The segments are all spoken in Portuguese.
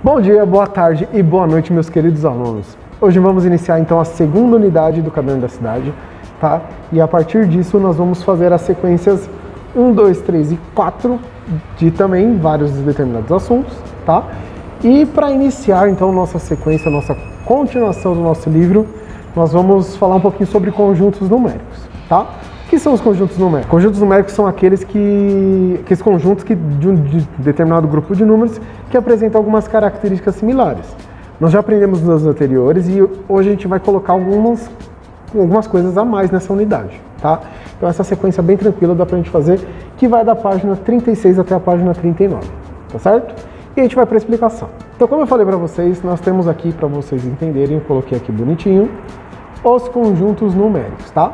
Bom dia, boa tarde e boa noite, meus queridos alunos. Hoje vamos iniciar então a segunda unidade do Caderno da Cidade, tá? E a partir disso nós vamos fazer as sequências 1, 2, 3 e 4 de também vários determinados assuntos, tá? E para iniciar então nossa sequência, nossa continuação do nosso livro, nós vamos falar um pouquinho sobre conjuntos numéricos, tá? O que são os conjuntos numéricos? Conjuntos numéricos são aqueles conjuntos de um determinado grupo de números que apresentam algumas características similares. Nós já aprendemos nos anteriores e hoje a gente vai colocar algumas coisas a mais nessa unidade, tá? Então essa sequência bem tranquila dá pra gente fazer, que vai da página 36 até a página 39, tá certo? E a gente vai para a explicação. Então, como eu falei para vocês, nós temos aqui, para vocês entenderem, eu coloquei aqui bonitinho, os conjuntos numéricos, tá?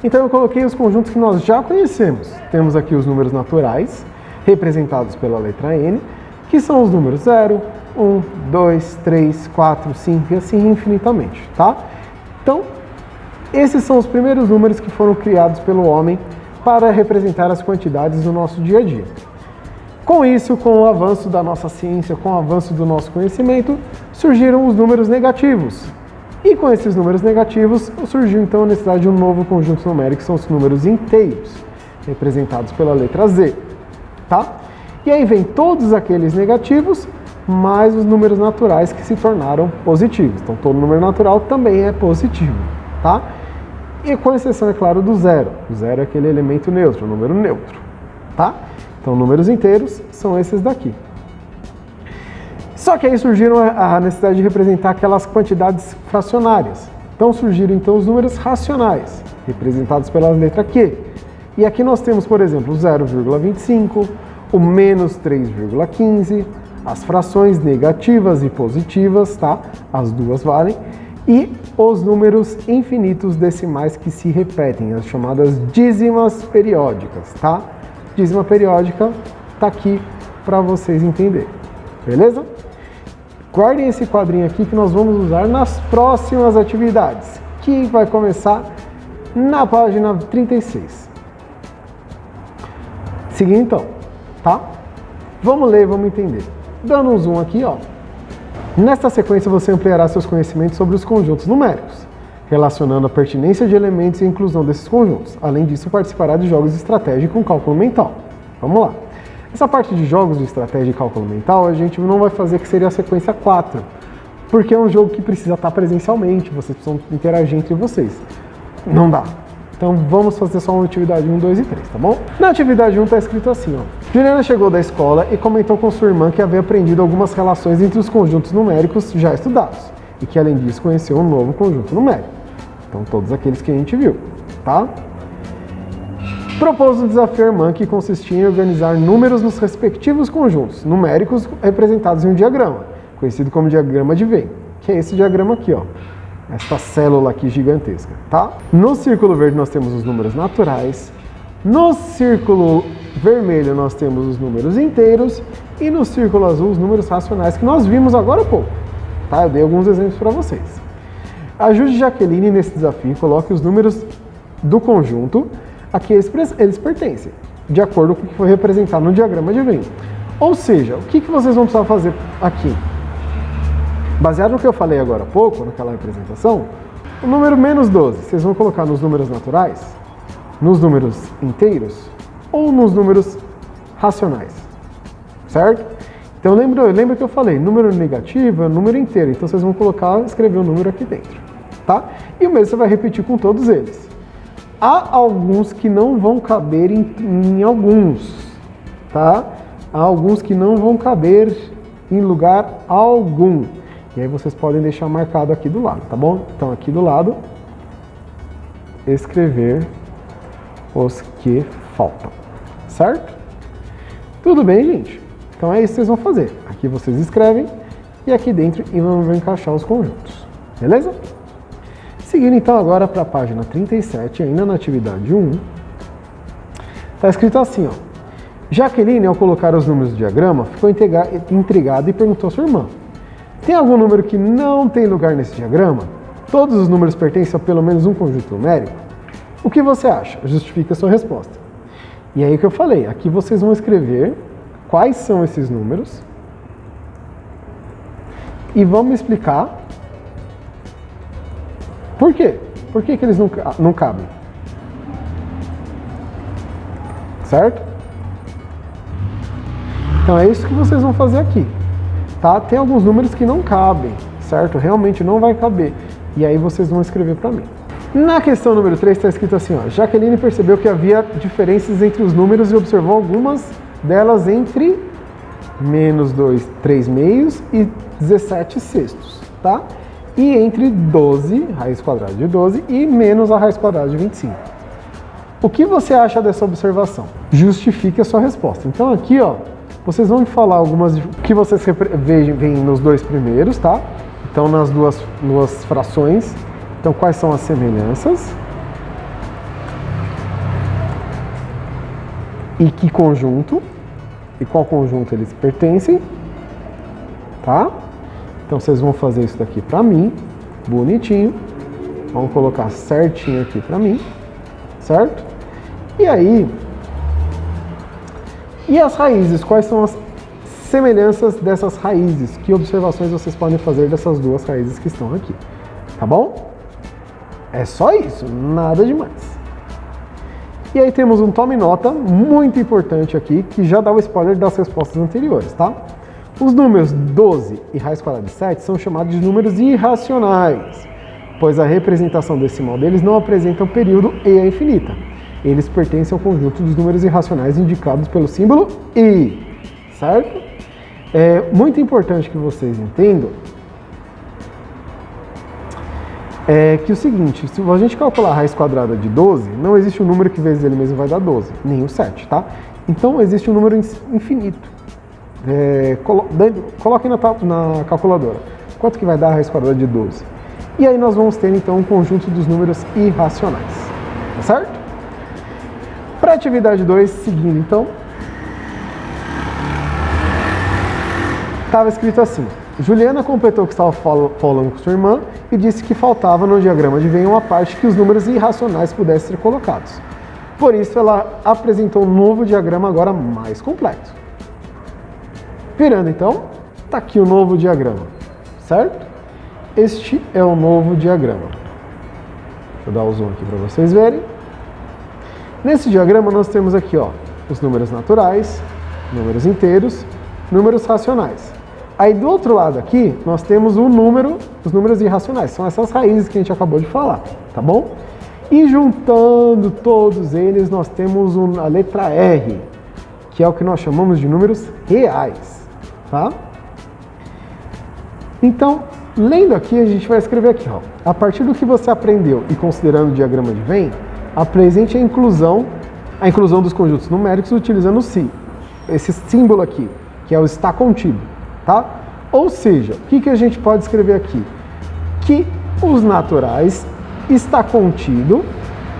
Então eu coloquei os conjuntos que nós já conhecemos. Temos aqui os números naturais, representados pela letra N, que são os números 0, 1, 2, 3, 4, 5 e assim infinitamente, tá? Então, esses são os primeiros números que foram criados pelo homem para representar as quantidades do nosso dia a dia. Com isso, com o avanço da nossa ciência, com o avanço do nosso conhecimento, surgiram os números negativos. E com esses números negativos, surgiu então a necessidade de um novo conjunto numérico, que são os números inteiros, representados pela letra Z, tá? E aí vem todos aqueles negativos, mais os números naturais que se tornaram positivos. Então todo número natural também é positivo, tá? E com exceção, é claro, do zero. O zero é aquele elemento neutro, o número neutro, tá? Então números inteiros são esses daqui. Só que aí surgiram a necessidade de representar aquelas quantidades fracionárias. Então surgiram então os números racionais, representados pela letra Q. E aqui nós temos, por exemplo, o 0,25, o menos 3,15, as frações negativas e positivas, tá? As duas valem. E os números infinitos decimais que se repetem, as chamadas dízimas periódicas, tá? Dízima periódica tá aqui para vocês entenderem, beleza? Guardem esse quadrinho aqui que nós vamos usar nas próximas atividades, que vai começar na página 36. Seguindo então, tá? Vamos ler, vamos entender. Dando um zoom aqui, ó. Nesta sequência você ampliará seus conhecimentos sobre os conjuntos numéricos, relacionando a pertinência de elementos e a inclusão desses conjuntos. Além disso, participará de jogos de estratégia com cálculo mental. Vamos lá. Essa parte de jogos de estratégia e cálculo mental a gente não vai fazer, que seria a sequência 4, porque é um jogo que precisa estar presencialmente, vocês precisam interagir entre vocês. Não dá. Então vamos fazer só uma atividade 1, 2 e 3, tá bom? Na atividade 1 está escrito assim, ó. Juliana chegou da escola e comentou com sua irmã que havia aprendido algumas relações entre os conjuntos numéricos já estudados e que além disso conheceu um novo conjunto numérico. Então todos aqueles que a gente viu, tá? Propôs um desafio à irmã que consistia em organizar números nos respectivos conjuntos numéricos representados em um diagrama, conhecido como diagrama de Venn, que é esse diagrama aqui, ó. Esta célula aqui gigantesca, tá? No círculo verde nós temos os números naturais, no círculo vermelho nós temos os números inteiros e no círculo azul os números racionais que nós vimos agora há pouco, tá? Eu dei alguns exemplos para vocês. Ajude Jaqueline nesse desafio e coloque os números do conjunto a que eles pertencem, de acordo com o que foi representado no diagrama de Venn. Ou seja, o que vocês vão precisar fazer aqui? Baseado no que eu falei agora há pouco, naquela representação, o número menos 12, vocês vão colocar nos números naturais, nos números inteiros ou nos números racionais, certo? Então lembra que eu falei, número negativo é número inteiro, então vocês vão escrever o número aqui dentro, tá? E o mesmo você vai repetir com todos eles. Há alguns que não vão caber em alguns, tá? Há alguns que não vão caber em lugar algum. E aí vocês podem deixar marcado aqui do lado, tá bom? Então aqui do lado, escrever os que faltam, certo? Tudo bem, gente? Então é isso que vocês vão fazer. Aqui vocês escrevem e aqui dentro vão encaixar os conjuntos, beleza? Seguindo então agora para a página 37, ainda na atividade 1, está escrito assim, ó. Jaqueline, ao colocar os números do diagrama, ficou intrigada e perguntou à sua irmã: tem algum número que não tem lugar nesse diagrama? Todos os números pertencem a pelo menos um conjunto numérico? O que você acha? Justifique a sua resposta. E aí que eu falei, aqui vocês vão escrever quais são esses números, e vamos explicar por quê. Por que eles não cabem? Certo? Então é isso que vocês vão fazer aqui. Tá? Tem alguns números que não cabem, certo? Realmente não vai caber. E aí vocês vão escrever para mim. Na questão número 3 está escrito assim, ó, Jaqueline percebeu que havia diferenças entre os números e observou algumas delas entre -2, 3 meios e 17 sextos, tá? E entre 12, raiz quadrada de 12, e menos a raiz quadrada de 25. O que você acha dessa observação? Justifique a sua resposta. Então aqui, ó, vocês vão falar algumas que vocês veem nos dois primeiros, tá? Então nas duas frações. Então quais são as semelhanças? E que conjunto? E qual conjunto eles pertencem? Tá? Então vocês vão fazer isso daqui pra mim, bonitinho. Vamos colocar certinho aqui pra mim, certo? E aí, e as raízes? Quais são as semelhanças dessas raízes? Que observações vocês podem fazer dessas duas raízes que estão aqui? Tá bom? É só isso, nada demais. E aí temos um tome nota muito importante aqui, que já dá o spoiler das respostas anteriores, tá? Os números 12 e raiz quadrada de 7 são chamados de números irracionais, pois a representação decimal deles não apresenta um período e a infinita. Eles pertencem ao conjunto dos números irracionais indicados pelo símbolo I, certo? É muito importante que vocês entendam que o seguinte, se a gente calcular a raiz quadrada de 12, não existe um número que vezes ele mesmo vai dar 12, nem o 7, tá? Então existe um número infinito. Coloquem na calculadora. Quanto que vai dar a raiz quadrada de 12? E aí nós vamos ter então um conjunto dos números irracionais, tá certo? Para a atividade 2, seguindo então, estava escrito assim: Juliana completou o que estava falando com sua irmã e disse que faltava no diagrama de Venn uma parte que os números irracionais pudessem ser colocados. Por isso, ela apresentou um novo diagrama agora mais completo. Virando então, está aqui o novo diagrama, certo? Este é o novo diagrama. Deixa eu dar o zoom aqui para vocês verem. Nesse diagrama nós temos aqui, ó, os números naturais, números inteiros, números racionais. Aí do outro lado aqui, nós temos os números irracionais, são essas raízes que a gente acabou de falar, tá bom? E juntando todos eles, nós temos a letra R, que é o que nós chamamos de números reais, tá? Então, lendo aqui, a gente vai escrever aqui, ó, a partir do que você aprendeu e considerando o diagrama de Venn, apresente a inclusão dos conjuntos numéricos utilizando o si, esse símbolo aqui, que é o está contido. Tá? Ou seja, o que a gente pode escrever aqui? Que os naturais está contido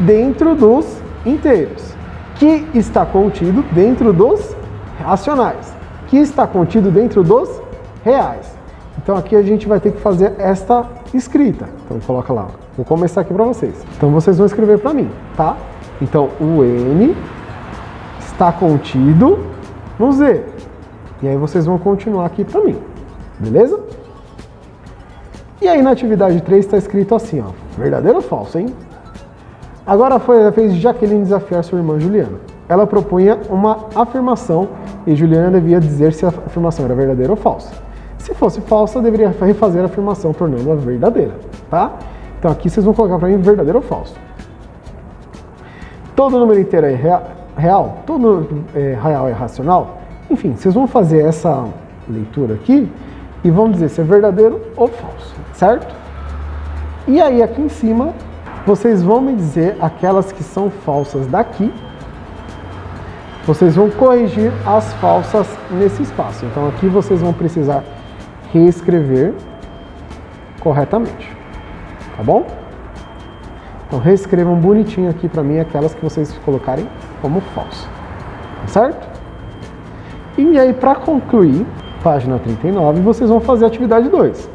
dentro dos inteiros, que está contido dentro dos racionais, que está contido dentro dos reais. Então aqui a gente vai ter que fazer esta escrita. Então coloca lá, vou começar aqui para vocês. Então vocês vão escrever para mim, tá? Então o N está contido no Z. E aí vocês vão continuar aqui para mim, beleza? E aí na atividade 3 está escrito assim, ó, verdadeiro ou falso, hein? Agora foi a vez de Jaqueline desafiar sua irmã Juliana. Ela propunha uma afirmação e Juliana devia dizer se a afirmação era verdadeira ou falsa. Se fosse falsa, deveria refazer a afirmação, tornando-a verdadeira, tá? Então aqui vocês vão colocar para mim verdadeiro ou falso. Todo número inteiro é real? Todo número real é racional? Enfim, vocês vão fazer essa leitura aqui e vão dizer se é verdadeiro ou falso, certo? E aí aqui em cima, vocês vão me dizer aquelas que são falsas daqui. Vocês vão corrigir as falsas nesse espaço. Então aqui vocês vão precisar reescrever corretamente, tá bom? Então reescrevam bonitinho aqui para mim aquelas que vocês colocarem como falso, certo? E aí, para concluir, página 39, vocês vão fazer a atividade 2.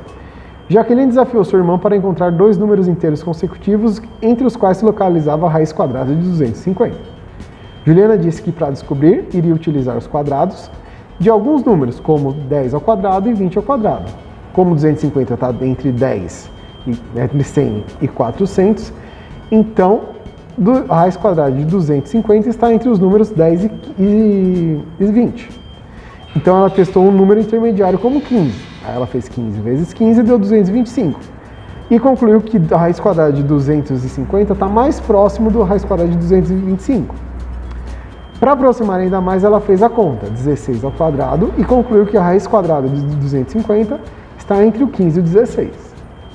Jaqueline desafiou sua irmã para encontrar dois números inteiros consecutivos entre os quais se localizava a raiz quadrada de 250. Juliana disse que para descobrir, iria utilizar os quadrados de alguns números, como 10 ao quadrado e 20 ao quadrado. como 250 está entre 10, entre 100 e 400, então a raiz quadrada de 250 está entre os números 10 e 20. Então ela testou um número intermediário como 15. Aí ela fez 15 vezes 15 e deu 225. E concluiu que a raiz quadrada de 250 está mais próximo da raiz quadrada de 225. Para aproximar ainda mais, ela fez a conta, 16 ao quadrado, e concluiu que a raiz quadrada de 250 está entre o 15 e o 16,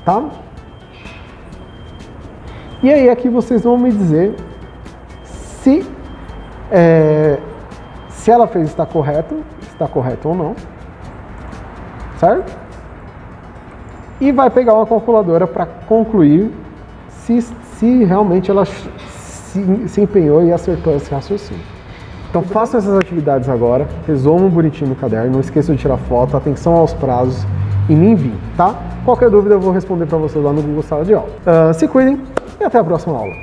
tá? E aí aqui vocês vão me dizer se ela fez está correto ou não, certo? E vai pegar uma calculadora para concluir se realmente ela se empenhou e acertou esse raciocínio. Então façam essas atividades agora, resolvam bonitinho no caderno, não esqueçam de tirar foto, atenção aos prazos e me enviem, tá? Qualquer dúvida eu vou responder para vocês lá no Google Sala de Aula. Se cuidem e até a próxima aula.